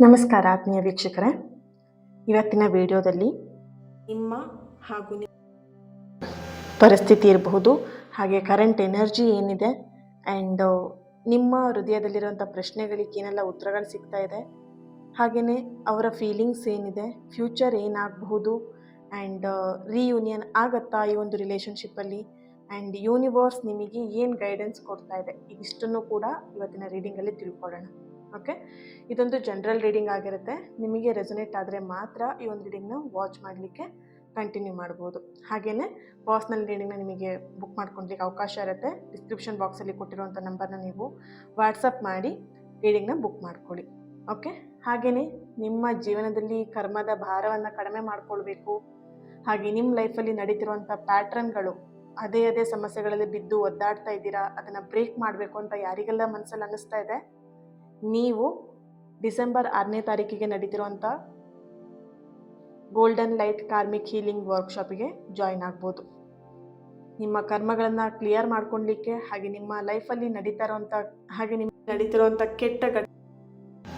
ನಮಸ್ಕಾರ ಆತ್ಮೀಯ ವೀಕ್ಷಕರೇ, ಇವತ್ತಿನ ವಿಡಿಯೋದಲ್ಲಿ ನಿಮ್ಮ ಹಾಗೂ ಪರಿಸ್ಥಿತಿ ಇರಬಹುದು, ಹಾಗೆ ಕರೆಂಟ್ ಎನರ್ಜಿ ಏನಿದೆ ಆ್ಯಂಡ್ ನಿಮ್ಮ ಹೃದಯದಲ್ಲಿರುವಂಥ ಪ್ರಶ್ನೆಗಳಿಗೆ ಏನೆಲ್ಲ ಉತ್ತರಗಳು ಸಿಗ್ತಾ ಇದೆ, ಹಾಗೆಯೇ ಅವರ ಫೀಲಿಂಗ್ಸ್ ಏನಿದೆ, ಫ್ಯೂಚರ್ ಏನಾಗಬಹುದು ಆ್ಯಂಡ್ ರಿಯೂನಿಯನ್ ಆಗುತ್ತಾ ಈ ಒಂದು ರಿಲೇಷನ್ಶಿಪ್ಪಲ್ಲಿ, ಆ್ಯಂಡ್ ಯೂನಿವರ್ಸ್ ನಿಮಗೆ ಏನು ಗೈಡೆನ್ಸ್ ಕೊಡ್ತಾ ಇದೆ, ಇದಿಷ್ಟನ್ನು ಕೂಡ ಇವತ್ತಿನ ರೀಡಿಂಗಲ್ಲಿ ತಿಳ್ಕೊಳ್ಳೋಣ. ಓಕೆ, ಇದೊಂದು ಜನರಲ್ ರೀಡಿಂಗ್ ಆಗಿರುತ್ತೆ. ನಿಮಗೆ ರೆಸೊನೇಟ್ ಆದರೆ ಮಾತ್ರ ಈ ಒಂದು ರೀಡಿಂಗ್ನ ವಾಚ್ ಮಾಡಲಿಕ್ಕೆ ಕಂಟಿನ್ಯೂ ಮಾಡ್ಬೋದು. ಹಾಗೆಯೇ ಪರ್ಸ್ನಲ್ ರೀಡಿಂಗ್ನ ನಿಮಗೆ ಬುಕ್ ಮಾಡ್ಕೊಳ್ಲಿಕ್ಕೆ ಅವಕಾಶ ಇರುತ್ತೆ. ಡಿಸ್ಕ್ರಿಪ್ಷನ್ ಬಾಕ್ಸಲ್ಲಿ ಕೊಟ್ಟಿರುವಂಥ ನಂಬರ್ನ ನೀವು ವಾಟ್ಸಪ್ ಮಾಡಿ ರೀಡಿಂಗ್ನ ಬುಕ್ ಮಾಡ್ಕೊಳ್ಳಿ. ಓಕೆ, ಹಾಗೆಯೇ ನಿಮ್ಮ ಜೀವನದಲ್ಲಿ ಕರ್ಮದ ಭಾರವನ್ನು ಕಡಿಮೆ ಮಾಡ್ಕೊಳ್ಬೇಕು, ಹಾಗೆ ನಿಮ್ಮ ಲೈಫಲ್ಲಿ ನಡೀತಿರುವಂಥ ಪ್ಯಾಟ್ರನ್ಗಳು, ಅದೇ ಸಮಸ್ಯೆಗಳಲ್ಲಿ ಬಿದ್ದು ಒದ್ದಾಡ್ತಾ ಇದ್ದೀರಾ, ಅದನ್ನು ಬ್ರೇಕ್ ಮಾಡಬೇಕು ಅಂತ ಯಾರಿಗೆಲ್ಲ ಮನಸ್ಸಲ್ಲಿ ಅನ್ನಿಸ್ತಾ ಇದೆ, ನೀವು ಡಿಸೆಂಬರ್ 6ನೇ ತಾರೀಕಿಗೆ ನಡೀತಿರುವಂಥ ಗೋಲ್ಡನ್ ಲೈಟ್ ಕಾರ್ಮಿಕ್ ಹೀಲಿಂಗ್ ವರ್ಕ್ಶಾಪಿಗೆ ಜಾಯಿನ್ ಆಗ್ಬೋದು. ನಿಮ್ಮ ಕರ್ಮಗಳನ್ನು ಕ್ಲಿಯರ್ ಮಾಡ್ಕೊಳ್ಲಿಕ್ಕೆ, ಹಾಗೆ ನಿಮ್ಮ ಲೈಫಲ್ಲಿ ನಡೀತಿರುವಂಥ ಕೆಟ್ಟ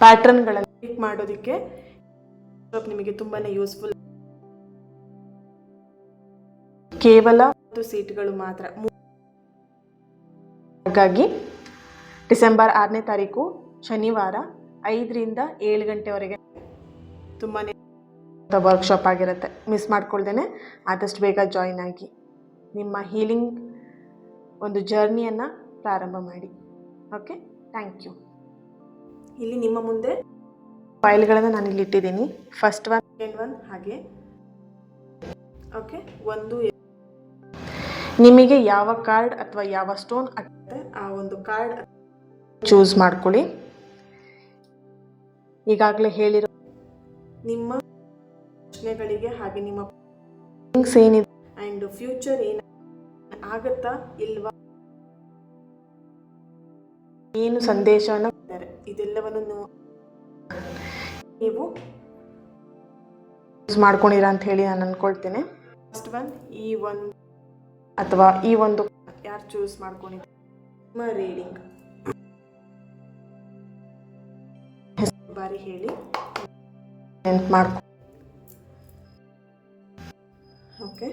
ಪ್ಯಾಟ್ರನ್ಗಳನ್ನು ಬ್ರೇಕ್ ಮಾಡೋದಕ್ಕೆ ನಿಮಗೆ ತುಂಬಾ ಯೂಸ್ಫುಲ್. ಕೇವಲ 10 ಸೀಟ್ಗಳು ಮಾತ್ರ. ಹಾಗಾಗಿ ಡಿಸೆಂಬರ್ 6ನೇ ತಾರೀಕು ಶನಿವಾರ 5ರಿಂದ 7 ಗಂಟೆವರೆಗೆ ತುಂಬಾ ವರ್ಕ್ಶಾಪ್ ಆಗಿರುತ್ತೆ. ಮಿಸ್ ಮಾಡ್ಕೊಳ್ದೇನೆ ಆದಷ್ಟು ಬೇಗ ಜಾಯಿನ್ ಆಗಿ ನಿಮ್ಮ ಹೀಲಿಂಗ್ ಒಂದು ಜರ್ನಿಯನ್ನು ಪ್ರಾರಂಭ ಮಾಡಿ. Okay, thank you. ಇಲ್ಲಿ ನಿಮ್ಮ ಮುಂದೆ ಫೈಲ್ಗಳನ್ನು ನಾನು ಇಲ್ಲಿ ಇಟ್ಟಿದ್ದೀನಿ. ಫಸ್ಟ್ ಒನ್, ಸೆಕೆಂಡ್ ಒನ್, ಹಾಗೆ ಓಕೆ, ನಿಮಗೆ ಯಾವ ಕಾರ್ಡ್ ಅಥವಾ ಯಾವ ಸ್ಟೋನ್ ಆಗುತ್ತೆ ಆ ಒಂದು ಕಾರ್ಡ್ ಚೂಸ್ ಮಾಡ್ಕೊಳ್ಳಿ. ಈಗಾಗಲೇ ಹೇಳಿರೋ ನಿಮ್ಮ ಪ್ರಶ್ನೆಗಳಿಗೆ, ಹಾಗೆ ನಿಮ್ಮ ಥಿಂಗ್ಸ್ ಏನಿದೆ ಆ್ಯಂಡ್ ಫ್ಯೂಚರ್ ಆಗುತ್ತಾ ಇಲ್ವಾ, ಏನು ಸಂದೇಶವನ್ನು ಕೊಡ್ತಾರೆ, ಇದೆಲ್ಲವನ್ನು ನೀವು ಯೂಸ್ ಮಾಡ್ಕೊಂಡಿರ ಅಂತ ಹೇಳಿ ನಾನು ಅಂದ್ಕೊಳ್ತೇನೆ. ಫಸ್ಟ್ ಒನ್, ಈ ಒಂದು ಯಾರು ಚೂಸ್ ಮಾಡ್ಕೊಂಡಿದ್ದಾರೆ ನಿಮ್ಮ ರೀಡಿಂಗ್ ಬಾರಿ ಹೇಳಿ ನೆನ್ಪು ಮಾಡ್ಕೊ. ಓಕೆ,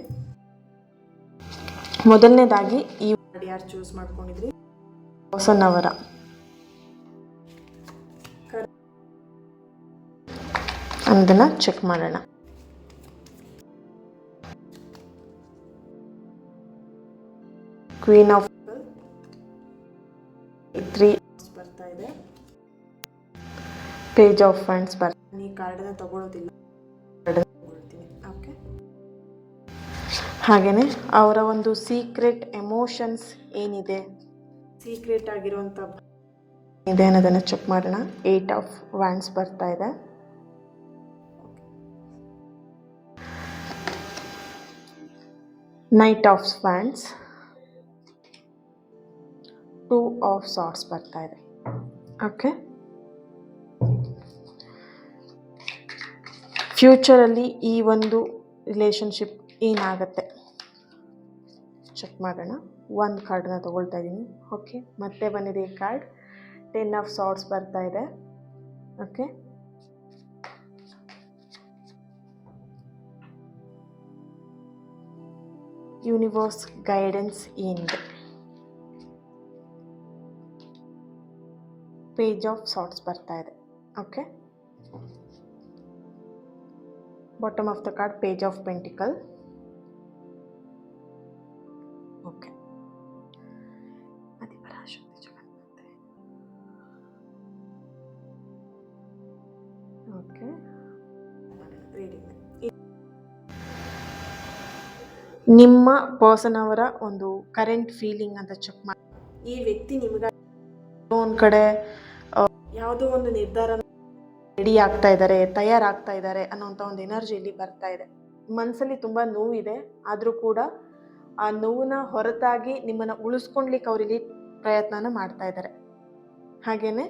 ಮೊದಲನೇದಾಗಿ ಈ ವರ್ಡ್ ಯಾರು ಚೂಸ್ ಮಾಡ್ಕೊಂಡಿದ್ರಿ, ಹೊಸನವರ. ಅದನ್ನ ಚೆಕ್ ಮಾಡೋಣ. ಕ್ವೀನ್ ಆಫ್ 3 ಬರ್ತಾ ಇದೆ. ಪೇಜ್ ಆಫ್ ಫ್ಯಾಂಡ್ಸ್ ಬರ್ತೀನಿ. ಈ ಕಾರ್ಡನ್ನ ತಗೊಳ್ಳೋದಿಲ್ಲ, ತಗೊಳ್ತೀನಿ. ಓಕೆ, ಹಾಗೆಯೇ ಅವರ ಒಂದು ಸೀಕ್ರೆಟ್ ಎಮೋಷನ್ಸ್ ಏನಿದೆ, ಸೀಕ್ರೆಟ್ ಆಗಿರುವಂಥ ಇದೆ ಅನ್ನೋದನ್ನು ಚೆಕ್ ಮಾಡೋಣ. 8 ಆಫ್ ವ್ಯಾಂಡ್ಸ್ ಬರ್ತಾ ಇದೆ. Knight of wands, 2 of swords ಬರ್ತಾ ಇದೆ. ಓಕೆ, ಫ್ಯೂಚರಲ್ಲಿ ಈ ಒಂದು ರಿಲೇಷನ್ಶಿಪ್ ಏನಾಗುತ್ತೆ ಚೆಕ್ ಮಾಡೋಣ. ಒಂದು ಕಾರ್ಡನ್ನ ತೊಗೊಳ್ತಾ ಇದ್ದೀನಿ. ಓಕೆ, ಮತ್ತೆ ಬಂದಿದೆ ಈ ಕಾರ್ಡ್. 10 ಆಫ್ ಸಾರ್ಟ್ಸ್ ಬರ್ತಾ ಇದೆ. ಓಕೆ, ಯೂನಿವರ್ಸ್ ಗೈಡೆನ್ಸ್ ಏನಿದೆ, ಪೇಜ್ ಆಫ್ ಸಾರ್ಟ್ಸ್ ಬರ್ತಾ ಇದೆ. Okay, bottom of the card, page of pentacle. Okay, okay, ನಿಮ್ಮ ಪರ್ಸನ್ ಅವರ ಒಂದು ಕರೆಂಟ್ ಫೀಲಿಂಗ್ ಅಂತ ಚೆಕ್ ಮಾಡಿ. ಈ ವ್ಯಕ್ತಿ ನಿಮಗೆ ಒಂದು ಕಡೆ ಯಾವುದೋ ಒಂದು ನಿರ್ಧಾರ ರೆಡಿ ಆಗ್ತಾ ಇದ್ದಾರೆ, ತಯಾರಾಗ್ತಾ ಇದ್ದಾರೆ ಅನ್ನೋಂಥ ಒಂದು ಎನರ್ಜಿ ಇಲ್ಲಿ ಬರ್ತಾ ಇದೆ. ಮನಸ್ಸಲ್ಲಿ ತುಂಬ ನೋವಿದೆ, ಆದರೂ ಕೂಡ ಆ ನೋವನ್ನ ಹೊರತಾಗಿ ನಿಮ್ಮನ್ನು ಉಳಿಸ್ಕೊಳ್ಲಿಕ್ಕೆ ಅವರಿಲ್ಲಿ ಪ್ರಯತ್ನನ ಮಾಡ್ತಾ ಇದ್ದಾರೆ. ಹಾಗೆಯೇ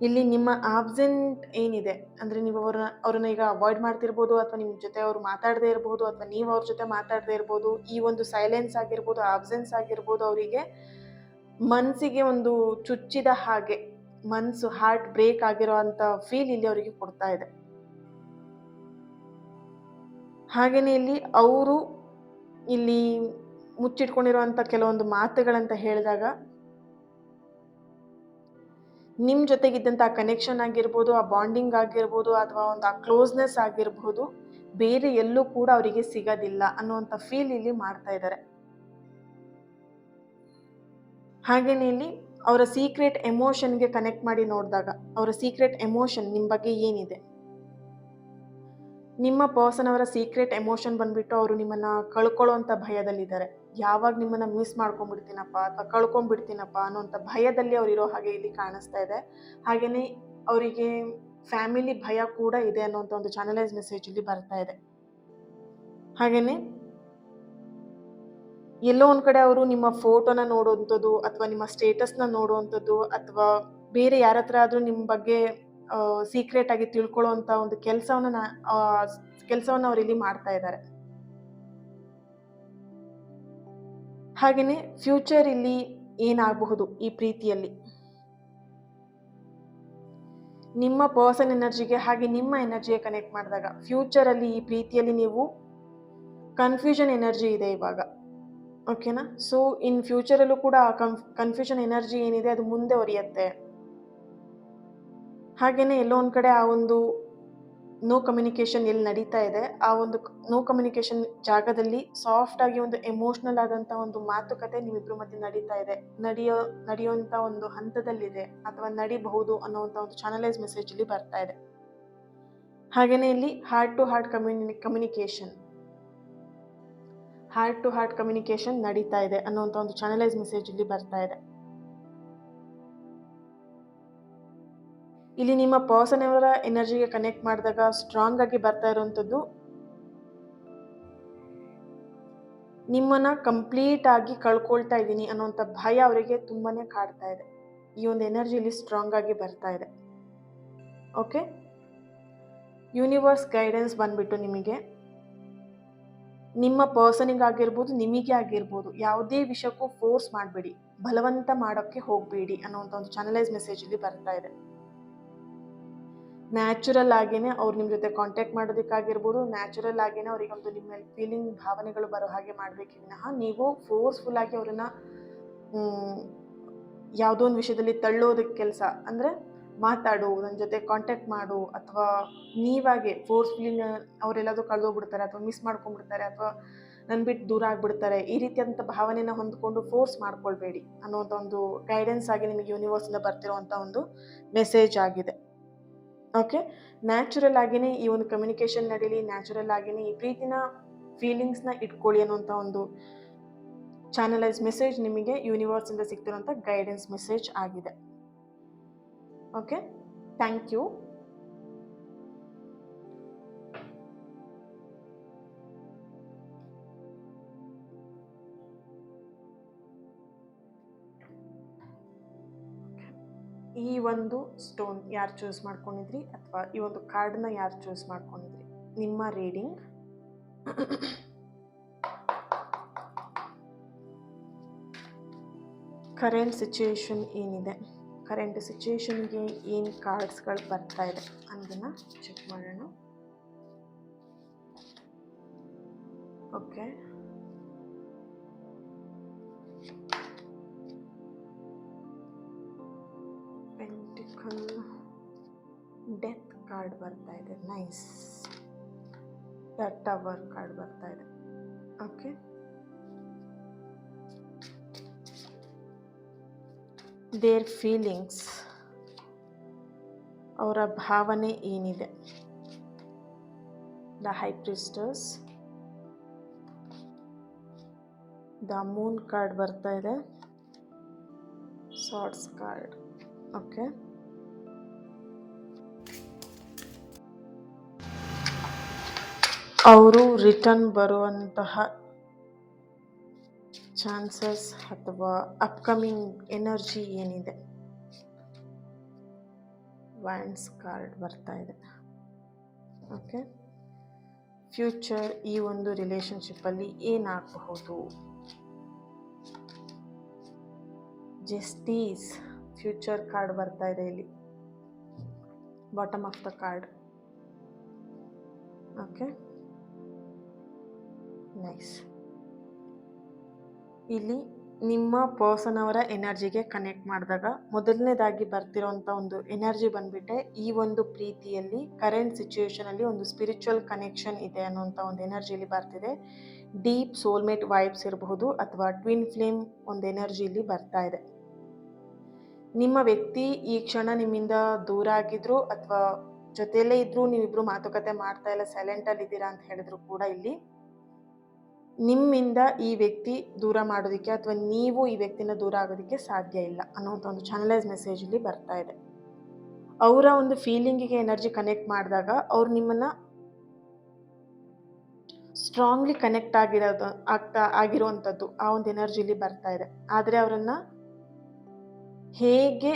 ಇಲ್ಲಿ ನಿಮ್ಮ ಆಬ್ಸೆಂಟ್ ಏನಿದೆ ಅಂದರೆ, ನೀವು ಅವ್ರನ್ನ ಈಗ ಅವಾಯ್ಡ್ ಮಾಡ್ತಿರ್ಬೋದು, ಅಥವಾ ನಿಮ್ಮ ಜೊತೆ ಅವರು ಮಾತಾಡದೇ ಇರ್ಬೋದು, ಅಥವಾ ನೀವು ಅವ್ರ ಜೊತೆ ಮಾತಾಡದೇ ಇರ್ಬೋದು. ಈ ಒಂದು ಸೈಲೆನ್ಸ್ ಆಗಿರ್ಬೋದು, ಆಬ್ಸೆನ್ಸ್ ಆಗಿರ್ಬೋದು, ಅವರಿಗೆ ಮನಸ್ಸಿಗೆ ಒಂದು ಚುಚ್ಚಿದ ಹಾಗೆ ಮನಸ್ಸು ಹಾರ್ಟ್ ಬ್ರೇಕ್ ಆಗಿರೋ ಅಂಥ ಫೀಲ್ ಇಲ್ಲಿ ಅವರಿಗೆ ಕೊಡ್ತಾ ಇದೆ. ಹಾಗೆಯೇ ಅವರು ಇಲ್ಲಿ ಮುಚ್ಚಿಟ್ಕೊಂಡಿರುವಂಥ ಕೆಲವೊಂದು ಮಾತುಗಳಂತ ಹೇಳಿದಾಗ, ನಿಮ್ಮ ಜೊತೆಗಿದ್ದಂಥ ಕನೆಕ್ಷನ್ ಆಗಿರ್ಬೋದು, ಆ ಬಾಂಡಿಂಗ್ ಆಗಿರ್ಬೋದು, ಅಥವಾ ಒಂದು ಆ ಕ್ಲೋಸ್ನೆಸ್ ಆಗಿರ್ಬೋದು, ಬೇರೆ ಎಲ್ಲೂ ಕೂಡ ಅವರಿಗೆ ಸಿಗೋದಿಲ್ಲ ಅನ್ನುವಂಥ ಫೀಲ್ ಇಲ್ಲಿ ಮಾಡ್ತಾ ಇದ್ದಾರೆ. ಹಾಗೆಯೇ ಅವರ ಸೀಕ್ರೆಟ್ ಎಮೋಷನ್ಗೆ ಕನೆಕ್ಟ್ ಮಾಡಿ ನೋಡಿದಾಗ, ಅವರ ಸೀಕ್ರೆಟ್ ಎಮೋಷನ್ ನಿಮ್ಮ ಬಗ್ಗೆ ಏನಿದೆ, ನಿಮ್ಮ ಪರ್ಸನ್ ಅವರ ಸೀಕ್ರೆಟ್ ಎಮೋಷನ್ ಬಂದ್ಬಿಟ್ಟು ಅವರು ನಿಮ್ಮನ್ನು ಕಳ್ಕೊಳ್ಳೋವಂಥ ಭಯದಲ್ಲಿದ್ದಾರೆ. ಯಾವಾಗ ನಿಮ್ಮನ್ನು ಮಿಸ್ ಮಾಡ್ಕೊಂಡ್ಬಿಡ್ತೀನಪ್ಪ ಅಥವಾ ಕಳ್ಕೊಂಡ್ಬಿಡ್ತೀನಪ್ಪ ಅನ್ನೋಂಥ ಭಯದಲ್ಲಿ ಅವ್ರು ಇರೋ ಹಾಗೆ ಇಲ್ಲಿ ಕಾಣಿಸ್ತಾ ಇದೆ. ಹಾಗೆಯೇ ಅವರಿಗೆ ಫ್ಯಾಮಿಲಿ ಭಯ ಕೂಡ ಇದೆ ಅನ್ನೋಂಥ ಒಂದು ಚಾನಲೈಸ್ ಮೆಸೇಜ್ ಇಲ್ಲಿ ಬರ್ತಾ ಇದೆ. ಹಾಗೆಯೇ ಎಲ್ಲೋ ಒಂದು ಕಡೆ ಅವರು ನಿಮ್ಮ ಫೋಟೋನ ನೋಡುವಂಥದ್ದು ಅಥವಾ ನಿಮ್ಮ ಸ್ಟೇಟಸ್ನ ನೋಡುವಂಥದ್ದು ಅಥವಾ ಬೇರೆ ಯಾರ ಹತ್ರ ಆದರೂ ನಿಮ್ಮ ಬಗ್ಗೆ ಸೀಕ್ರೆಟ್ ಆಗಿ ತಿಳ್ಕೊಳ್ಳೋವಂಥ ಒಂದು ಕೆಲಸವನ್ನು ಅವರಿಲ್ಲಿ ಮಾಡ್ತಾ ಇದ್ದಾರೆ. ಹಾಗೆಯೇ ಫ್ಯೂಚರ್ ಇಲ್ಲಿ ಏನಾಗಬಹುದು ಈ ಪ್ರೀತಿಯಲ್ಲಿ, ನಿಮ್ಮ ಪರ್ಸನ್ ಎನರ್ಜಿಗೆ ಹಾಗೆ ನಿಮ್ಮ ಎನರ್ಜಿಗೆ ಕನೆಕ್ಟ್ ಮಾಡಿದಾಗ ಫ್ಯೂಚರಲ್ಲಿ ಈ ಪ್ರೀತಿಯಲ್ಲಿ ನೀವು ಕನ್ಫ್ಯೂಷನ್ ಎನರ್ಜಿ ಇದೆ ಇವಾಗ, ಓಕೆನಾ? ಸೊ ಇನ್ ಫ್ಯೂಚರಲ್ಲೂ ಕೂಡ ಕನ್ಫ್ಯೂಷನ್ ಎನರ್ಜಿ ಏನಿದೆ ಅದು ಮುಂದೆ ಒರಿಯುತ್ತೆ. ಹಾಗೆಯೇ ಎಲ್ಲೋ ಒಂದು ಕಡೆ ಆ ಒಂದು ನೋ ಕಮ್ಯುನಿಕೇಷನ್ ಎಲ್ಲಿ ನಡೀತಾ ಇದೆ, ಆ ಒಂದು ನೋ ಕಮ್ಯುನಿಕೇಷನ್ ಜಾಗದಲ್ಲಿ ಸಾಫ್ಟ್ ಆಗಿ ಒಂದು ಎಮೋಷ್ನಲ್ ಆದಂಥ ಒಂದು ಮಾತುಕತೆ ನಿಮ್ಮಿಬ್ಬರ ಮಧ್ಯೆ ನಡೀತಾ ಇದೆ, ನಡೆಯುವಂಥ ಒಂದು ಹಂತದಲ್ಲಿದೆ ಅಥವಾ ನಡಿಬಹುದು ಅನ್ನೋವಂಥ ಒಂದು ಚಾನಲೈಸ್ ಮೆಸೇಜ್ ಇಲ್ಲಿ ಬರ್ತಾ ಇದೆ. ಹಾಗೆಯೇ ಇಲ್ಲಿ ಹಾರ್ಟ್ ಟು ಹಾರ್ಟ್ ಕಮ್ಯುನಿಕೇಷನ್ ನಡೀತಾ ಇದೆ ಅನ್ನೋಂಥ ಒಂದು ಚಾನಲೈಸ್ ಮೆಸೇಜ್ ಇಲ್ಲಿ ಬರ್ತಾ ಇದೆ. ಇಲ್ಲಿ ನಿಮ್ಮ ಪರ್ಸನ್ ಅವರ ಎನರ್ಜಿಗೆ ಕನೆಕ್ಟ್ ಮಾಡಿದಾಗ ಸ್ಟ್ರಾಂಗ್ ಆಗಿ ಬರ್ತಾ ಇರುವಂಥದ್ದು, ನಿಮ್ಮನ್ನ ಕಂಪ್ಲೀಟ್ ಆಗಿ ಕಳ್ಕೊಳ್ತಾ ಇದ್ದೀನಿ ಅನ್ನೋಂಥ ಭಯ ಅವರಿಗೆ ತುಂಬಾನೇ ಕಾಡ್ತಾ ಇದೆ. ಈ ಒಂದು ಎನರ್ಜಿಲಿ ಸ್ಟ್ರಾಂಗ್ ಆಗಿ ಬರ್ತಾ ಇದೆ. ಓಕೆ, ಯೂನಿವರ್ಸ್ ಗೈಡೆನ್ಸ್ ಬಂದ್ಬಿಟ್ಟು ನಿಮಗೆ ನಿಮ್ಮ ಪರ್ಸನಿಗಾಗಿರ್ಬೋದು ನಿಮಗೆ ಆಗಿರ್ಬೋದು ಯಾವುದೇ ವಿಷಯಕ್ಕೂ ಫೋರ್ಸ್ ಮಾಡಬೇಡಿ, ಬಲವಂತ ಮಾಡೋಕ್ಕೆ ಹೋಗಬೇಡಿ ಅನ್ನೋಂಥ ಒಂದು ಚಾನಲೈಸ್ ಮೆಸೇಜ್ ಇಲ್ಲಿ ಬರ್ತಾ ಇದೆ. ನ್ಯಾಚುರಲ್ ಆಗೇನೆ ಅವ್ರು ನಿಮ್ಮ ಜೊತೆ ಕಾಂಟ್ಯಾಕ್ಟ್ ಮಾಡೋದಕ್ಕಾಗಿರ್ಬೋದು, ನ್ಯಾಚುರಲ್ ಆಗೇನೆ ಅವರಿಗೊಂದು ನಿಮ್ಮ ಮೇಲೆ ಫೀಲಿಂಗ್ ಭಾವನೆಗಳು ಬರೋ ಹಾಗೆ ಮಾಡಬೇಕೇ ವಿನಃ ನೀವು ಫೋರ್ಸ್ಫುಲ್ ಆಗಿ ಅವರನ್ನು ಯಾವುದೋ ಒಂದು ವಿಷಯದಲ್ಲಿ ತಳ್ಳೋದಕ್ಕೆ ಕೆಲಸ, ಅಂದರೆ ಮಾತಾಡು, ನನ್ನ ಜೊತೆ ಕಾಂಟ್ಯಾಕ್ಟ್ ಮಾಡು, ಅಥವಾ ನೀವಾಗೆ ಫೋರ್ಸ್ಫುಲಿ ಅವರೆಲ್ಲದೂ ಕಳೆದೋಗ್ಬಿಡ್ತಾರೆ ಅಥವಾ ಮಿಸ್ ಮಾಡ್ಕೊಂಡ್ಬಿಡ್ತಾರೆ ಅಥವಾ ನನ್ನ ಬಿಟ್ಟು ದೂರ ಆಗಿಬಿಡ್ತಾರೆ, ಈ ರೀತಿಯಾದಂಥ ಭಾವನೆನ ಹೊಂದ್ಕೊಂಡು ಫೋರ್ಸ್ ಮಾಡ್ಕೊಳ್ಬೇಡಿ ಅನ್ನೋಂಥ ಒಂದು ಗೈಡೆನ್ಸ್ ಆಗಿ ನಿಮಗೆ ಯೂನಿವರ್ಸಿಂದ ಬರ್ತಿರೋವಂಥ ಒಂದು ಮೆಸೇಜ್ ಆಗಿದೆ. ಓಕೆ, ನ್ಯಾಚುರಲ್ ಆಗಿಯೇ ಈ ಒಂದು ಕಮ್ಯುನಿಕೇಷನ್ ನಡೀಲಿ, ನ್ಯಾಚುರಲ್ ಆಗಿಯೇ ಈ ಪ್ರೀತಿನ ಫೀಲಿಂಗ್ಸ್ನ ಇಟ್ಕೊಳ್ಳಿ ಅನ್ನೋಂಥ ಒಂದು ಚಾನಲೈಸ್ ಮೆಸೇಜ್ ನಿಮಗೆ ಯೂನಿವರ್ಸಿಂದ ಸಿಗ್ತಿರೋಂಥ ಗೈಡೆನ್ಸ್ ಮೆಸೇಜ್ ಆಗಿದೆ. Okay, thank you. ಈ ಒಂದು ಸ್ಟೋನ್ ಯಾರು ಚೂಸ್ ಮಾಡ್ಕೊಂಡಿದ್ರಿ ಅಥವಾ ಈ ಒಂದು ಕಾರ್ಡನ್ನ ಯಾರು ಚೂಸ್ ಮಾಡ್ಕೊಂಡಿದ್ರಿ, ನಿಮ್ಮ ರೀಡಿಂಗ್ ಕರೆಂಟ್ ಸಿಚುಯೇಷನ್ ಏನಿದೆ, ಕರೆಂಟ್ ಸಿಚುಯೇಷನ್ಗೆ ಏನು ಕಾರ್ಡ್ಸ್ಗಳು ಬರ್ತಾ ಇದೆ ಅನ್ನೋದನ್ನು ಚೆಕ್ ಮಾಡೋಣ. ಓಕೆ, ಪೆಂಟಿಕಲ್ ಡೆತ್ ಕಾರ್ಡ್ ಬರ್ತಾ ಇದೆ, ನೈಸ್. ಟವರ್ ಕಾರ್ಡ್ ಬರ್ತಾ ಇದೆ. ಓಕೆ, ದೇರ್ ಫೀಲಿಂಗ್ಸ್, ಅವರ ಭಾವನೆ ಏನಿದೆ. The high ಪ್ರಿಸ್ಟಸ್, the Moon card ಬರ್ತಾ ಇದೆ, ಸಾರ್ಡ್ಸ್ ಕಾರ್ಡ್. ಓಕೆ, ಅವರು ರಿಟರ್ನ್ ಬರುವಂತಹ ಚಾನ್ಸಸ್ ಅಥವಾ ಅಪ್ಕಮಿಂಗ್ ಎನರ್ಜಿ ಏನಿದೆ. ವ್ಯಾಂಡ್ಸ್ ಕಾರ್ಡ್ ಬರ್ತಾ ಇದೆ. ಓಕೆ, ಫ್ಯೂಚರ್ ಈ ಒಂದು ರಿಲೇಶನ್ಶಿಪ್ಪಲ್ಲಿ ಏನಾಗಬಹುದು. ಜಸ್ಟಿಸ್, ಫ್ಯೂಚರ್ ಕಾರ್ಡ್ ಬರ್ತಾ ಇದೆ ಇಲ್ಲಿ, bottom of the card. Okay, nice. ಇಲ್ಲಿ ನಿಮ್ಮ ಪರ್ಸನ್ ಅವರ ಎನರ್ಜಿಗೆ ಕನೆಕ್ಟ್ ಮಾಡಿದಾಗ ಮೊದಲನೇದಾಗಿ ಬರ್ತಿರೋಂಥ ಒಂದು ಎನರ್ಜಿ ಬಂದ್ಬಿಟ್ಟೆ, ಈ ಒಂದು ಪ್ರೀತಿಯಲ್ಲಿ ಕರೆಂಟ್ ಸಿಚುವೇಶನಲ್ಲಿ ಒಂದು ಸ್ಪಿರಿಚುವಲ್ ಕನೆಕ್ಷನ್ ಇದೆ ಅನ್ನೋಂಥ ಒಂದು ಎನರ್ಜಿಲಿ ಬರ್ತಿದೆ. ಡೀಪ್ ಸೋಲ್ಮೇಟ್ ವೈಬ್ಸ್ ಇರಬಹುದು ಅಥವಾ ಟ್ವಿನ್ ಫ್ಲೇಮ್ ಒಂದು ಎನರ್ಜಿಲಿ ಬರ್ತಾ ಇದೆ. ನಿಮ್ಮ ವ್ಯಕ್ತಿ ಈ ಕ್ಷಣ ನಿಮ್ಮಿಂದ ದೂರ ಆಗಿದ್ರು ಅಥವಾ ಜೊತೆಯಲ್ಲೇ ಇದ್ರೂ, ನೀವಿಬ್ರು ಮಾತುಕತೆ ಮಾಡ್ತಾ ಇಲ್ಲ, ಸೈಲೆಂಟಲ್ಲಿ ಇದ್ದೀರಾ ಅಂತ ಹೇಳಿದ್ರು ಕೂಡ ಇಲ್ಲಿ ನಿಮ್ಮಿಂದ ಈ ವ್ಯಕ್ತಿ ದೂರ ಮಾಡೋದಕ್ಕೆ ಅಥವಾ ನೀವು ಈ ವ್ಯಕ್ತಿನ ದೂರ ಆಗೋದಕ್ಕೆ ಸಾಧ್ಯ ಇಲ್ಲ ಅನ್ನೋಂಥ ಒಂದು ಚಾನಲೈಸ್ ಮೆಸೇಜ್ ಇಲ್ಲಿ ಬರ್ತಾ ಇದೆ. ಅವರ ಒಂದು ಫೀಲಿಂಗಿಗೆ ಎನರ್ಜಿ ಕನೆಕ್ಟ್ ಮಾಡಿದಾಗ ಅವ್ರು ನಿಮ್ಮನ್ನ ಸ್ಟ್ರಾಂಗ್ಲಿ ಕನೆಕ್ಟ್ ಆಗಿರುವಂಥದ್ದು ಆ ಒಂದು ಎನರ್ಜಿಲಿ ಬರ್ತಾ ಇದೆ. ಆದರೆ ಅವರನ್ನ ಹೇಗೆ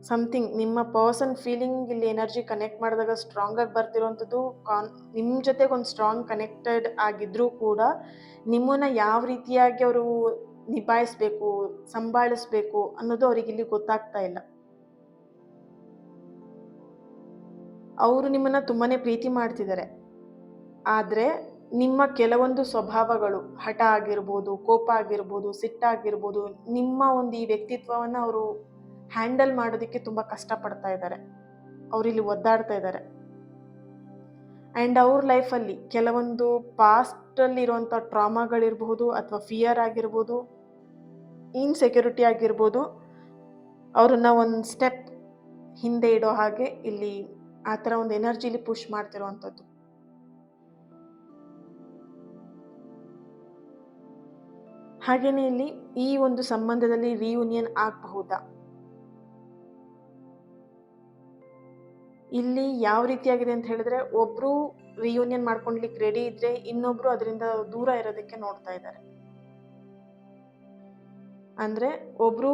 ಸಮಥಿಂಗ್ ನಿಮ್ಮ ಪರ್ಸನ್ ಫೀಲಿಂಗ್ ಇಲ್ಲಿ ಎನರ್ಜಿ ಕನೆಕ್ಟ್ ಮಾಡಿದಾಗ ಸ್ಟ್ರಾಂಗ್ ಆಗಿ ಬರ್ತಿರೋವಂಥದ್ದು, ನಿಮ್ಮ ಜೊತೆಗೆ ಒಂದು ಸ್ಟ್ರಾಂಗ್ ಕನೆಕ್ಟೆಡ್ ಆಗಿದ್ರೂ ಕೂಡ ನಿಮ್ಮನ್ನ ಯಾವ ರೀತಿಯಾಗಿ ಅವರು ನಿಭಾಯಿಸ್ಬೇಕು, ಸಂಭಾಳಿಸ್ಬೇಕು ಅನ್ನೋದು ಅವ್ರಿಗೆ ಇಲ್ಲಿ ಗೊತ್ತಾಗ್ತಾ ಇಲ್ಲ. ಅವರು ನಿಮ್ಮನ್ನ ತುಂಬಾನೇ ಪ್ರೀತಿ ಮಾಡ್ತಿದ್ದಾರೆ, ಆದರೆ ನಿಮ್ಮ ಕೆಲವೊಂದು ಸ್ವಭಾವಗಳು, ಹಠ ಆಗಿರ್ಬೋದು, ಕೋಪ ಆಗಿರ್ಬೋದು, ಸಿಟ್ಟಾಗಿರ್ಬೋದು, ನಿಮ್ಮ ಒಂದು ಈ ವ್ಯಕ್ತಿತ್ವವನ್ನು ಅವರು ಹ್ಯಾಂಡಲ್ ಮಾಡೋದಕ್ಕೆ ತುಂಬ ಕಷ್ಟಪಡ್ತಾ ಇದ್ದಾರೆ. ಅವರಿಲ್ಲಿ ಒದ್ದಾಡ್ತಾ ಇದ್ದಾರೆ. ಆ್ಯಂಡ್ ಅವ್ರ ಲೈಫಲ್ಲಿ ಕೆಲವೊಂದು ಪಾಸ್ಟಲ್ಲಿ ಇರುವಂಥ ಟ್ರಾಮಾಗಳಿರ್ಬೋದು ಅಥವಾ ಫಿಯರ್ ಆಗಿರ್ಬೋದು, ಇನ್ಸೆಕ್ಯೂರಿಟಿ ಆಗಿರ್ಬೋದು, ಅವ್ರನ್ನ ಒಂದು ಸ್ಟೆಪ್ ಹಿಂದೆ ಇಡೋ ಹಾಗೆ ಇಲ್ಲಿ ಆ ಥರ ಒಂದು ಎನರ್ಜಿಲಿ ಪುಷ್ ಮಾಡ್ತಿರೋವಂಥದ್ದು. ಹಾಗೇನೆ ಇಲ್ಲಿ ಈ ಒಂದು ಸಂಬಂಧದಲ್ಲಿ ರಿಯೂನಿಯನ್ ಆಗಬಹುದಾ? ಇಲ್ಲಿ ಯಾವ ರೀತಿಯಾಗಿದೆ ಅಂತ ಹೇಳಿದ್ರೆ, ಒಬ್ರು ರಿಯೂನಿಯನ್ ಮಾಡ್ಕೊಂಡ್ಲಿಕ್ಕೆ ರೆಡಿ ಇದ್ರೆ ಇನ್ನೊಬ್ರು ಅದರಿಂದ ದೂರ ಇರೋದಕ್ಕೆ ನೋಡ್ತಾ ಇದ್ದಾರೆ. ಅಂದ್ರೆ ಒಬ್ರು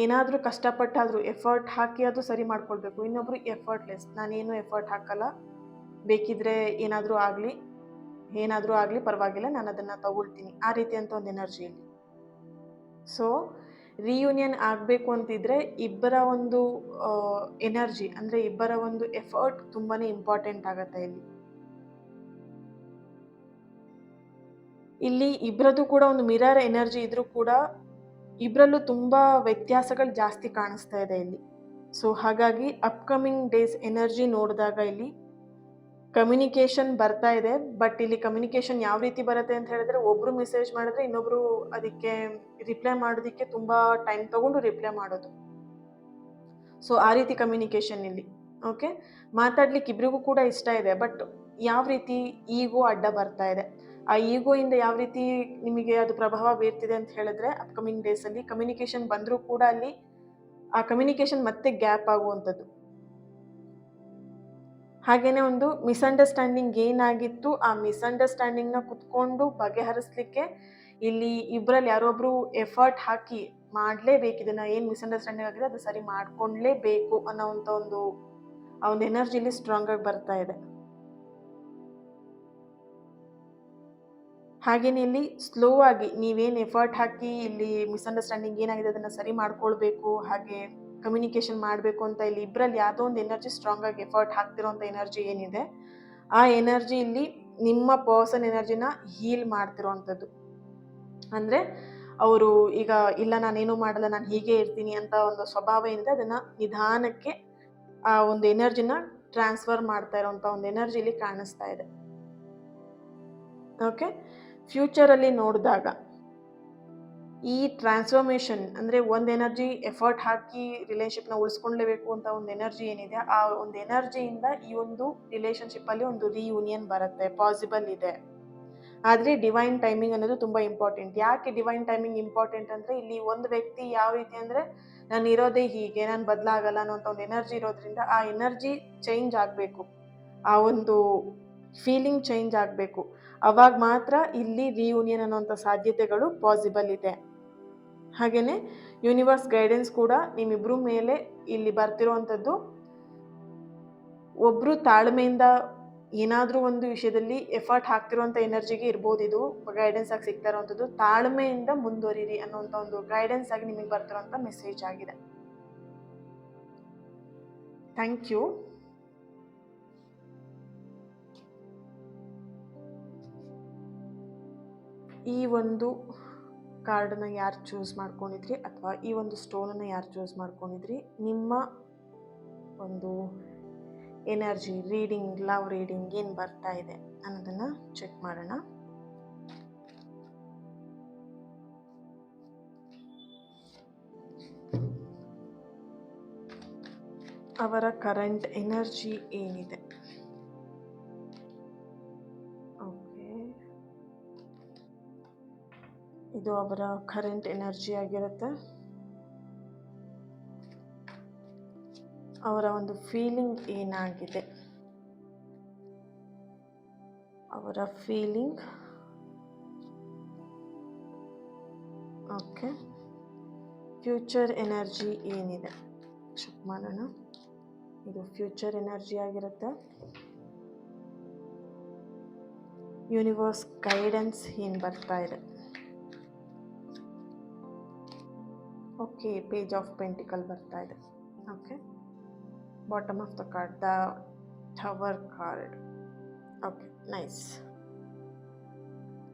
ಏನಾದ್ರೂ ಕಷ್ಟಪಟ್ಟಾದ್ರೂ ಎಫರ್ಟ್ ಹಾಕಿ ಅದು ಸರಿ ಮಾಡ್ಕೊಳ್ಬೇಕು, ಇನ್ನೊಬ್ರು ಎಫರ್ಟ್ಲೆಸ್, ನಾನೇನು ಎಫರ್ಟ್ ಹಾಕಲ್ಲ, ಬೇಕಿದ್ರೆ ಏನಾದ್ರೂ ಆಗ್ಲಿ ಪರವಾಗಿಲ್ಲ, ನಾನು ಅದನ್ನ ತಗೊಳ್ತೀನಿ, ಆ ರೀತಿ ಅಂತ ಒಂದು ಎನರ್ಜಿ ಇಲ್ಲಿ. ಸೊ ರಿಯೂನಿಯನ್ ಆಗಬೇಕು ಅಂತಿದ್ರೆ ಇಬ್ಬರ ಒಂದು ಎನರ್ಜಿ, ಅಂದರೆ ಇಬ್ಬರ ಒಂದು ಎಫರ್ಟ್ ತುಂಬಾ ಇಂಪಾರ್ಟೆಂಟ್ ಆಗುತ್ತೆ ಇಲ್ಲಿ ಇಬ್ಬರದ್ದು ಕೂಡ ಒಂದು ಮಿರರ್ ಎನರ್ಜಿ ಇದ್ರೂ ಕೂಡ ಇಬ್ಬರಲ್ಲೂ ತುಂಬ ವ್ಯತ್ಯಾಸಗಳು ಜಾಸ್ತಿ ಕಾಣಿಸ್ತಾ ಇದೆ ಇಲ್ಲಿ. ಸೊ ಹಾಗಾಗಿ ಅಪ್ಕಮಿಂಗ್ ಡೇಸ್ ಎನರ್ಜಿ ನೋಡಿದಾಗ ಇಲ್ಲಿ ಕಮ್ಯುನಿಕೇಷನ್ ಬರ್ತಾ ಇದೆ. ಬಟ್ ಇಲ್ಲಿ ಕಮ್ಯುನಿಕೇಷನ್ ಯಾವ ರೀತಿ ಬರುತ್ತೆ ಅಂತ ಹೇಳಿದ್ರೆ, ಒಬ್ರು ಮೆಸೇಜ್ ಮಾಡಿದ್ರೆ ಇನ್ನೊಬ್ರು ಅದಕ್ಕೆ ರಿಪ್ಲೈ ಮಾಡೋದಕ್ಕೆ ತುಂಬ ಟೈಮ್ ತಗೊಂಡು ರಿಪ್ಲೈ ಮಾಡೋದು. ಸೊ ಆ ರೀತಿ ಕಮ್ಯುನಿಕೇಷನ್ ಇಲ್ಲಿ. ಓಕೆ, ಮಾತಾಡ್ಲಿಕ್ಕೆ ಇಬ್ರಿಗೂ ಕೂಡ ಇಷ್ಟ ಇದೆ, ಬಟ್ ಯಾವ ರೀತಿ ಈಗೋ ಅಡ್ಡ ಬರ್ತಾ ಇದೆ. ಆ ಈಗೋಯಿಂದ ಯಾವ ರೀತಿ ನಿಮಗೆ ಅದು ಪ್ರಭಾವ ಬೀರ್ತಿದೆ ಅಂತ ಹೇಳಿದ್ರೆ, ಅಪ್ಕಮಿಂಗ್ ಡೇಸಲ್ಲಿ ಕಮ್ಯುನಿಕೇಷನ್ ಬಂದರೂ ಕೂಡ ಅಲ್ಲಿ ಆ ಕಮ್ಯುನಿಕೇಷನ್ ಮತ್ತೆ ಗ್ಯಾಪ್ ಆಗುವಂಥದ್ದು. ಹಾಗೇನೆ ಒಂದು ಮಿಸ್ಅಂಡರ್ಸ್ಟ್ಯಾಂಡಿಂಗ್ ಏನಾಗಿತ್ತು, ಆ ಮಿಸ್ಅಂಡರ್ಸ್ಟ್ಯಾಂಡಿಂಗ್ನ ಕುತ್ಕೊಂಡು ಬಗೆಹರಿಸ್ಲಿಕ್ಕೆ ಇಲ್ಲಿ ಇಬ್ಬರಲ್ಲಿ ಯಾರೊಬ್ರು ಎಫರ್ಟ್ ಹಾಕಿ ಮಾಡಲೇಬೇಕು, ಇದನ್ನ ಏನು ಮಿಸ್ಅಂಡರ್ಸ್ಟ್ಯಾಂಡಿಂಗ್ ಆಗಿದೆ ಅದು ಸರಿ ಮಾಡ್ಕೊಂಡ್ಲೇಬೇಕು ಅನ್ನೋವಂಥ ಆ ಒಂದು ಎನರ್ಜಿಲಿ ಸ್ಟ್ರಾಂಗ್ ಆಗಿ ಬರ್ತಾ ಇದೆ. ಹಾಗೇನೆ ಇಲ್ಲಿ ಸ್ಲೋ ಆಗಿ ನೀವೇನು ಎಫರ್ಟ್ ಹಾಕಿ ಇಲ್ಲಿ ಮಿಸ್ಅಂಡರ್ಸ್ಟ್ಯಾಂಡಿಂಗ್ ಏನಾಗಿದೆ ಅದನ್ನು ಸರಿ ಮಾಡ್ಕೊಳ್ಬೇಕು, ಹಾಗೆ ಕಮ್ಯುನಿಕೇಷನ್ ಮಾಡಬೇಕು ಅಂತ ಇಲ್ಲಿ ಇಬ್ಬರಲ್ಲಿ ಯಾವುದೋ ಒಂದು ಎನರ್ಜಿ ಸ್ಟ್ರಾಂಗ್ ಆಗಿ ಎಫರ್ಟ್ ಹಾಕ್ತಿರೋಂಥ ಎನರ್ಜಿ ಏನಿದೆ, ಆ ಎನರ್ಜಿ ಇಲ್ಲಿ ನಿಮ್ಮ ಪರ್ಸನ್ ಎನರ್ಜಿನ ಹೀಲ್ ಮಾಡ್ತಿರೋವಂಥದ್ದು. ಅಂದರೆ ಅವರು ಈಗ ಇಲ್ಲ ನಾನೇನು ಮಾಡಲ್ಲ, ನಾನು ಹೀಗೆ ಇರ್ತೀನಿ ಅಂತ ಒಂದು ಸ್ವಭಾವ ಏನಿದೆ ಅದನ್ನು ನಿಧಾನಕ್ಕೆ ಆ ಒಂದು ಎನರ್ಜಿನ ಟ್ರಾನ್ಸ್ಫರ್ ಮಾಡ್ತಾ ಇರೋವಂಥ ಒಂದು ಎನರ್ಜಿ ಇಲ್ಲಿ ಕಾಣಿಸ್ತಾ ಇದೆ. ಓಕೆ, ಫ್ಯೂಚರಲ್ಲಿ ನೋಡಿದಾಗ ಈ ಟ್ರಾನ್ಸ್ಫಾರ್ಮೇಷನ್ ಅಂದರೆ ಒಂದು ಎನರ್ಜಿ ಎಫರ್ಟ್ ಹಾಕಿ ರಿಲೇಶನ್ಶಿಪ್ನ ಉಳಿಸ್ಕೊಳ್ಳೇಬೇಕು ಅಂತ ಒಂದು ಎನರ್ಜಿ ಏನಿದೆ, ಆ ಒಂದು ಎನರ್ಜಿಯಿಂದ ಈ ಒಂದು ರಿಲೇಶನ್ಶಿಪ್ಪಲ್ಲಿ ಒಂದು ರಿಯೂನಿಯನ್ ಬರುತ್ತೆ, ಪಾಸಿಬಲ್ ಇದೆ. ಆದರೆ ಡಿವೈನ್ ಟೈಮಿಂಗ್ ಅನ್ನೋದು ತುಂಬ ಇಂಪಾರ್ಟೆಂಟ್. ಯಾಕೆ ಡಿವೈನ್ ಟೈಮಿಂಗ್ ಇಂಪಾರ್ಟೆಂಟ್ ಅಂದರೆ, ಇಲ್ಲಿ ಒಂದು ವ್ಯಕ್ತಿ ಯಾವ ರೀತಿ ಅಂದರೆ ನಾನು ಇರೋದೇ ಹೀಗೆ, ನಾನು ಬದಲಾಗಲ್ಲ ಅನ್ನೋಂಥ ಒಂದು ಎನರ್ಜಿ ಇರೋದ್ರಿಂದ ಆ ಎನರ್ಜಿ ಚೇಂಜ್ ಆಗಬೇಕು, ಆ ಒಂದು ಫೀಲಿಂಗ್ ಚೇಂಜ್ ಆಗಬೇಕು. ಅವಾಗ ಮಾತ್ರ ಇಲ್ಲಿ ರಿಯೂನಿಯನ್ ಅನ್ನೋಂಥ ಸಾಧ್ಯತೆಗಳು ಪಾಸಿಬಲ್ ಇದೆ. ಹಾಗೆಯೇ ಯೂನಿವರ್ಸ್ ಗೈಡೆನ್ಸ್ ಕೂಡ ನಿಮ್ಮಿಬ್ಬರ ಮೇಲೆ ಇಲ್ಲಿ ಬರ್ತಿರೋವಂಥದ್ದು, ಒಬ್ಬರು ತಾಳ್ಮೆಯಿಂದ ಏನಾದರೂ ಒಂದು ವಿಷಯದಲ್ಲಿ ಎಫರ್ಟ್ ಹಾಕ್ತಿರೋಂಥ ಎನರ್ಜಿಗೆ ಇರ್ಬೋದು ಇದು ಗೈಡೆನ್ಸ್ ಆಗಿ ಸಿಗ್ತಾ ಇರೋವಂಥದ್ದು. ತಾಳ್ಮೆಯಿಂದ ಮುಂದುವರಿರಿ ಅನ್ನೋಂಥ ಒಂದು ಗೈಡೆನ್ಸ್ ಆಗಿ ನಿಮಗೆ ಬರ್ತಿರೋಂಥ ಮೆಸೇಜ್ ಆಗಿದೆ. Thank you. ಈ ಒಂದು ಕಾರ್ಡನ್ನ ಯಾರು ಚೂಸ್ ಮಾಡ್ಕೊಂಡಿದ್ರಿ ಅಥವಾ ಈ ಒಂದು ಸ್ಟೋನನ್ನು ಯಾರು ಚೂಸ್ ಮಾಡ್ಕೊಂಡಿದ್ರಿ, ನಿಮ್ಮ ಒಂದು ಎನರ್ಜಿ ರೀಡಿಂಗ್, ಲವ್ ರೀಡಿಂಗ್ ಏನು ಬರ್ತಾ ಇದೆ ಅನ್ನೋದನ್ನು ಚೆಕ್ ಮಾಡೋಣ. ಅವರ ಕರೆಂಟ್ ಎನರ್ಜಿ ಏನಿದೆ. ಓಕೆ, ಇದು ಅವರ ಕರೆಂಟ್ ಎನರ್ಜಿ ಆಗಿರುತ್ತೆ. ಅವರ ಒಂದು ಫೀಲಿಂಗ್ ಏನಾಗಿದೆ, ಅವರ ಫೀಲಿಂಗ್. ಓಕೆ, ಫ್ಯೂಚರ್ ಎನರ್ಜಿ ಏನಿದೆ ಚೆಕ್ ಮಾಡೋಣ. ಇದು ಫ್ಯೂಚರ್ ಎನರ್ಜಿ ಆಗಿರುತ್ತೆ. ಯೂನಿವರ್ಸ್ ಗೈಡೆನ್ಸ್ ಏನು ಬರ್ತಾ ಇದೆ. ಓಕೆ, ಪೇಜ್ ಆಫ್ ಪೆಂಟಿಕಲ್ ಬರ್ತಾ ಇದೆ. Okay, bottom of the card, the tower card. Okay, nice.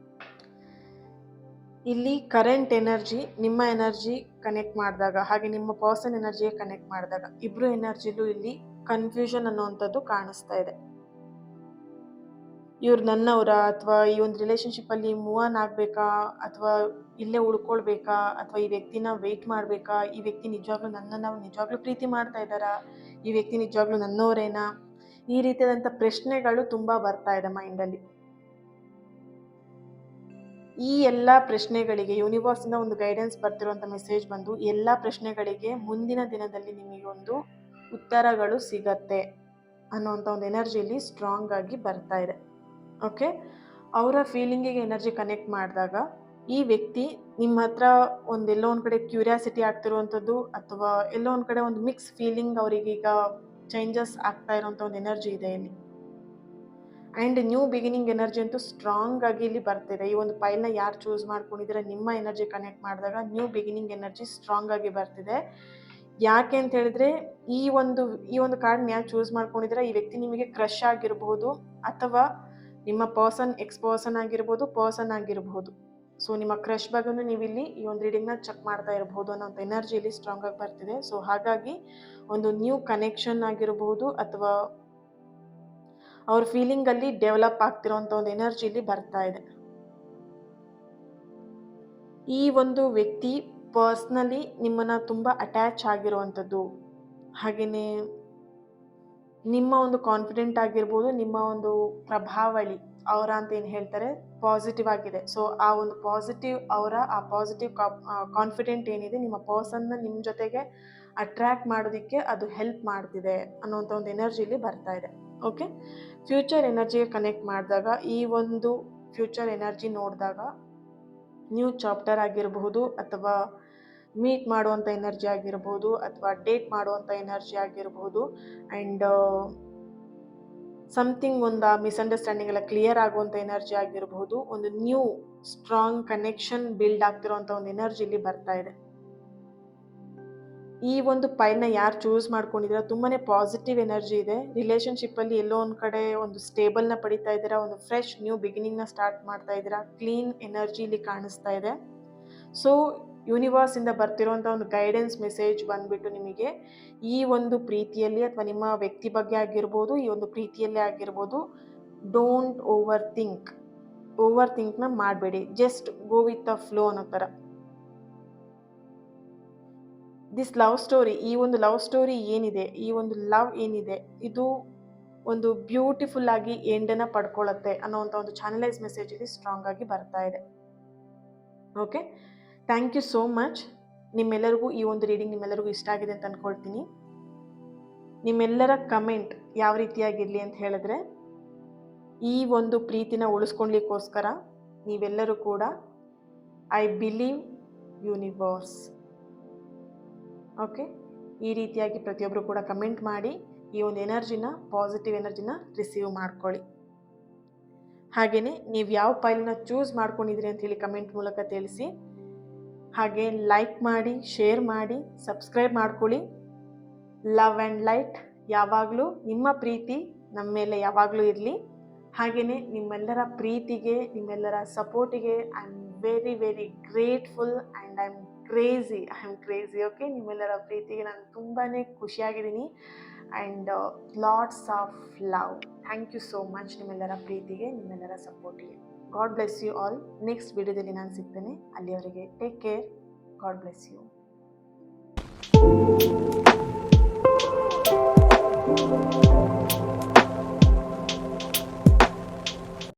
ಇಲ್ಲಿ ಕರೆಂಟ್ ಎನರ್ಜಿ ನಿಮ್ಮ ಎನರ್ಜಿ ಕನೆಕ್ಟ್ ಮಾಡಿದಾಗ, ಹಾಗೆ ನಿಮ್ಮ ಪರ್ಸನ್ ಎನರ್ಜಿಗೆ ಕನೆಕ್ಟ್ ಮಾಡಿದಾಗ ಇಬ್ಬರು ಎನರ್ಜಿಲೂ ಇಲ್ಲಿ ಕನ್ಫ್ಯೂಷನ್ ಅನ್ನುವಂಥದ್ದು ಕಾಣಿಸ್ತಾ ಇದೆ. ಇವ್ರು ನನ್ನವರ, ಅಥವಾ ಈ ಒಂದು ರಿಲೇಷನ್ಶಿಪ್ಪಲ್ಲಿ ಮೂವ್ ಆನ್ ಆಗಬೇಕಾ, ಅಥವಾ ಇಲ್ಲೇ ಉಳ್ಕೊಳ್ಬೇಕಾ, ಅಥವಾ ಈ ವ್ಯಕ್ತಿನ ವೆಯ್ಟ್ ಮಾಡಬೇಕಾ, ಈ ವ್ಯಕ್ತಿ ನಿಜವಾಗ್ಲೂ ನನ್ನನ್ನು ನಿಜವಾಗ್ಲೂ ಪ್ರೀತಿ ಮಾಡ್ತಾ ಇದ್ದಾರಾ, ಈ ವ್ಯಕ್ತಿ ನಿಜವಾಗ್ಲೂ ನನ್ನವರೇನಾ, ಈ ರೀತಿಯಾದಂಥ ಪ್ರಶ್ನೆಗಳು ತುಂಬ ಬರ್ತಾ ಇದೆ ಮೈಂಡಲ್ಲಿ. ಈ ಎಲ್ಲ ಪ್ರಶ್ನೆಗಳಿಗೆ ಯೂನಿವರ್ಸಿಂದ ಒಂದು ಗೈಡೆನ್ಸ್ ಬರ್ತಿರುವಂಥ ಮೆಸೇಜ್ ಬಂದು, ಎಲ್ಲ ಪ್ರಶ್ನೆಗಳಿಗೆ ಮುಂದಿನ ದಿನದಲ್ಲಿ ನಿಮಗೆ ಒಂದು ಉತ್ತರಗಳು ಸಿಗತ್ತೆ ಅನ್ನೋವಂಥ ಒಂದು ಎನರ್ಜಿಯಲ್ಲಿ ಸ್ಟ್ರಾಂಗ್ ಆಗಿ ಬರ್ತಾ ಇದೆ. ಓಕೆ, ಅವರ ಫೀಲಿಂಗಿಗೆ ಎನರ್ಜಿ ಕನೆಕ್ಟ್ ಮಾಡಿದಾಗ ಈ ವ್ಯಕ್ತಿ ನಿಮ್ಮ ಹತ್ರ ಎಲ್ಲೋ ಒಂದು ಕಡೆ ಕ್ಯೂರಿಯಾಸಿಟಿ ಆಗ್ತಿರುವಂಥದ್ದು, ಅಥವಾ ಎಲ್ಲೋ ಒಂದು ಕಡೆ ಒಂದು ಮಿಕ್ಸ್ ಫೀಲಿಂಗ್ ಅವರಿಗೀಗ ಚೇಂಜಸ್ ಆಗ್ತಾ ಇರೋವಂಥ ಒಂದು ಎನರ್ಜಿ ಇದೆ ಇಲ್ಲಿ. ಆ್ಯಂಡ್ ನ್ಯೂ ಬಿಗಿನಿಂಗ್ ಎನರ್ಜಿ ಅಂತೂ ಸ್ಟ್ರಾಂಗ್ ಆಗಿ ಇಲ್ಲಿ ಬರ್ತಿದೆ. ಈ ಒಂದು ಫೈಲ್ನ ಯಾರು ಚೂಸ್ ಮಾಡ್ಕೊಂಡಿದ್ರೆ ನಿಮ್ಮ ಎನರ್ಜಿ ಕನೆಕ್ಟ್ ಮಾಡಿದಾಗ ನ್ಯೂ ಬಿಗಿನಿಂಗ್ ಎನರ್ಜಿ ಸ್ಟ್ರಾಂಗ್ ಆಗಿ ಬರ್ತಿದೆ. ಯಾಕೆ ಅಂತ ಹೇಳಿದ್ರೆ, ಈ ಒಂದು ಕಾರ್ಡ್ನ ಯಾರು ಚೂಸ್ ಮಾಡ್ಕೊಂಡಿದ್ರೆ ಈ ವ್ಯಕ್ತಿ ನಿಮಗೆ ಕ್ರಶ್ ಆಗಿರ್ಬೋದು, ಅಥವಾ ನಿಮ್ಮ ಎಕ್ಸ್ ಪರ್ಸನ್ ಆಗಿರ್ಬೋದು. ಸೊ ನಿಮ್ಮ ಕ್ರಶ್ ಬಗ್ಗೆನೂ ನೀವು ಇಲ್ಲಿ ಈ ಒಂದು ರೀಡಿಂಗ್ನ ಚೆಕ್ ಮಾಡ್ತಾ ಇರ್ಬೋದು ಅನ್ನೋಂಥ ಎನರ್ಜಿ ಇಲ್ಲಿ ಸ್ಟ್ರಾಂಗ್ ಆಗಿ ಬರ್ತಿದೆ. ಸೊ ಹಾಗಾಗಿ ಒಂದು ನ್ಯೂ ಕನೆಕ್ಷನ್ ಆಗಿರ್ಬೋದು, ಅಥವಾ ಅವ್ರ ಫೀಲಿಂಗಲ್ಲಿ ಡೆವಲಪ್ ಆಗ್ತಿರೋಂಥ ಒಂದು ಎನರ್ಜಿ ಇಲ್ಲಿ ಬರ್ತಾ ಇದೆ. ಈ ಒಂದು ವ್ಯಕ್ತಿ ಪರ್ಸ್ನಲಿ ನಿಮ್ಮನ್ನು ತುಂಬ ಅಟ್ಯಾಚ್ ಆಗಿರುವಂಥದ್ದು, ಹಾಗೆಯೇ ನಿಮ್ಮ ಒಂದು ಕಾನ್ಫಿಡೆಂಟ್ ಆಗಿರ್ಬೋದು, ನಿಮ್ಮ ಒಂದು ಪ್ರಭಾವಳಿ ಅವರ ಅಂತ ಏನು ಹೇಳ್ತಾರೆ ಪಾಸಿಟಿವ್ ಆಗಿದೆ. ಸೊ ಆ ಒಂದು ಪಾಸಿಟಿವ್ ಕಾನ್ಫಿಡೆಂಟ್ ಏನಿದೆ ನಿಮ್ಮ ಪರ್ಸನ್ನ ನಿಮ್ಮ ಜೊತೆಗೆ ಅಟ್ರ್ಯಾಕ್ಟ್ ಮಾಡೋದಕ್ಕೆ ಅದು ಹೆಲ್ಪ್ ಮಾಡ್ತಿದೆ ಅನ್ನೋಂಥ ಒಂದು ಎನರ್ಜಿ ಇಲ್ಲಿ ಬರ್ತಾ ಇದೆ. ಓಕೆ, ಫ್ಯೂಚರ್ ಎನರ್ಜಿಗೆ ಕನೆಕ್ಟ್ ಮಾಡಿದಾಗ, ಈ ಒಂದು ಫ್ಯೂಚರ್ ಎನರ್ಜಿ ನೋಡಿದಾಗ ನ್ಯೂ ಚಾಪ್ಟರ್ ಆಗಿರಬಹುದು, ಅಥವಾ ಮೀಟ್ ಮಾಡುವಂಥ ಎನರ್ಜಿ ಆಗಿರ್ಬೋದು, ಅಥವಾ ಡೇಟ್ ಮಾಡುವಂಥ ಎನರ್ಜಿ ಆಗಿರ್ಬೋದು, ಆ್ಯಂಡ್ ಸಮಥಿಂಗ್ ಒಂದು ಮಿಸ್ಅಂಡರ್ಸ್ಟ್ಯಾಂಡಿಂಗ್ ಎಲ್ಲ ಕ್ಲಿಯರ್ ಆಗುವಂಥ ಎನರ್ಜಿ ಆಗಿರ್ಬೋದು, ಒಂದು ನ್ಯೂ ಸ್ಟ್ರಾಂಗ್ ಕನೆಕ್ಷನ್ ಬಿಲ್ಡ್ ಆಗ್ತಿರೋಂಥ ಒಂದು ಎನರ್ಜಿ ಇಲ್ಲಿ ಬರ್ತಾ ಇದೆ. ಈ ಒಂದು ಫೈಲ್ನ ಯಾರು ಚೂಸ್ ಮಾಡ್ಕೊಂಡಿದ್ದೀರಾ ತುಂಬಾ ಪಾಸಿಟಿವ್ ಎನರ್ಜಿ ಇದೆ. ರಿಲೇಷನ್ಶಿಪ್ಪಲ್ಲಿ ಎಲ್ಲೋ ಒಂದು ಕಡೆ ಒಂದು ಸ್ಟೇಬಲ್ನ ಪಡಿತಾ ಇದ್ದೀರಾ, ಒಂದು ಫ್ರೆಶ್ ನ್ಯೂ ಬಿಗಿನಿಂಗ್ನ ಸ್ಟಾರ್ಟ್ ಮಾಡ್ತಾ ಇದ್ದೀರಾ, ಕ್ಲೀನ್ ಎನರ್ಜಿ ಇಲ್ಲಿ ಕಾಣಿಸ್ತಾ ಇದೆ. ಸೊ ಯೂನಿವರ್ಸಿಂದ ಬರ್ತಿರೋಂಥ ಒಂದು ಗೈಡೆನ್ಸ್ ಮೆಸೇಜ್ ಬಂದುಬಿಟ್ಟು ನಿಮಗೆ ಈ ಒಂದು ಪ್ರೀತಿಯಲ್ಲಿ, ಅಥವಾ ನಿಮ್ಮ ವ್ಯಕ್ತಿ ಬಗ್ಗೆ ಆಗಿರ್ಬೋದು, ಈ ಒಂದು ಪ್ರೀತಿಯಲ್ಲೇ ಆಗಿರ್ಬೋದು, ಡೋಂಟ್ ಓವರ್ ಥಿಂಕ್ನ ಮಾಡಬೇಡಿ, just go with the flow ಅನ್ನೋ ಥರ. ದಿಸ್ ಲವ್ ಸ್ಟೋರಿ, ಈ ಒಂದು ಲವ್ ಸ್ಟೋರಿ ಏನಿದೆ, ಈ ಒಂದು ಲವ್ ಏನಿದೆ, ಇದು ಒಂದು ಬ್ಯೂಟಿಫುಲ್ ಆಗಿ ಎಂಡನ್ನು ಪಡ್ಕೊಳ್ಳುತ್ತೆ ಅನ್ನೋವಂಥ ಒಂದು ಚಾನಲೈಸ್ ಮೆಸೇಜ್ ಇಲ್ಲಿ ಸ್ಟ್ರಾಂಗ್ ಆಗಿ ಬರ್ತಾ ಇದೆ. Okay, thank you so much. ನಿಮ್ಮೆಲ್ಲರಿಗೂ ಈ ಒಂದು ರೀಡಿಂಗ್ ನಿಮ್ಮೆಲ್ಲರಿಗೂ ಇಷ್ಟ ಆಗಿದೆ ಅಂತ ಅಂದ್ಕೊಳ್ತೀನಿ. ನಿಮ್ಮೆಲ್ಲರ ಕಮೆಂಟ್ ಯಾವ ರೀತಿಯಾಗಿರಲಿ ಅಂತ ಹೇಳಿದ್ರೆ, ಈ ಒಂದು ಪ್ರೀತಿನ ಉಳಿಸ್ಕೊಳ್ಲಿಕ್ಕೋಸ್ಕರ ನೀವೆಲ್ಲರೂ ಕೂಡ ಐ ಬಿಲೀವ್ ಯೂನಿವರ್ಸ್. ಓಕೆ, ಈ ರೀತಿಯಾಗಿ ಪ್ರತಿಯೊಬ್ಬರು ಕೂಡ ಕಮೆಂಟ್ ಮಾಡಿ ಈ ಒಂದು ಪಾಸಿಟಿವ್ ಎನರ್ಜಿನ ರಿಸೀವ್ ಮಾಡ್ಕೊಳ್ಳಿ. ಹಾಗೆಯೇ ನೀವು ಯಾವ ಫೈಲ್ನ ಚೂಸ್ ಮಾಡ್ಕೊಂಡಿದ್ದೀರಿ ಅಂತ ಹೇಳಿ ಕಮೆಂಟ್ ಮೂಲಕ ತಿಳಿಸಿ. ಹಾಗೆ ಲೈಕ್ ಮಾಡಿ, ಶೇರ್ ಮಾಡಿ, ಸಬ್ಸ್ಕ್ರೈಬ್ ಮಾಡ್ಕೊಳ್ಳಿ. ಲವ್ ಆ್ಯಂಡ್ ಲೈಟ್ ಯಾವಾಗಲೂ ನಿಮ್ಮ ಪ್ರೀತಿ ನಮ್ಮ ಮೇಲೆ ಯಾವಾಗಲೂ ಇರಲಿ. ಹಾಗೆಯೇ ನಿಮ್ಮೆಲ್ಲರ ಪ್ರೀತಿಗೆ, ನಿಮ್ಮೆಲ್ಲರ ಸಪೋರ್ಟಿಗೆ I am very very grateful and I am crazy okay. ನಿಮ್ಮೆಲ್ಲರ ಪ್ರೀತಿಗೆ ನಾನು ತುಂಬಾ ಖುಷಿಯಾಗಿದ್ದೀನಿ and lots of love. Thank you so much ನಿಮ್ಮೆಲ್ಲರ ಪ್ರೀತಿಗೆ, ನಿಮ್ಮೆಲ್ಲರ ಸಪೋರ್ಟಿಗೆ. God bless you all. Next ವಿಡಿಯೋದಲ್ಲಿ ನಾನು ಸಿಗ್ತೇನೆ. ಅಲ್ಲಿಯವರೆಗೆ take care. God bless you.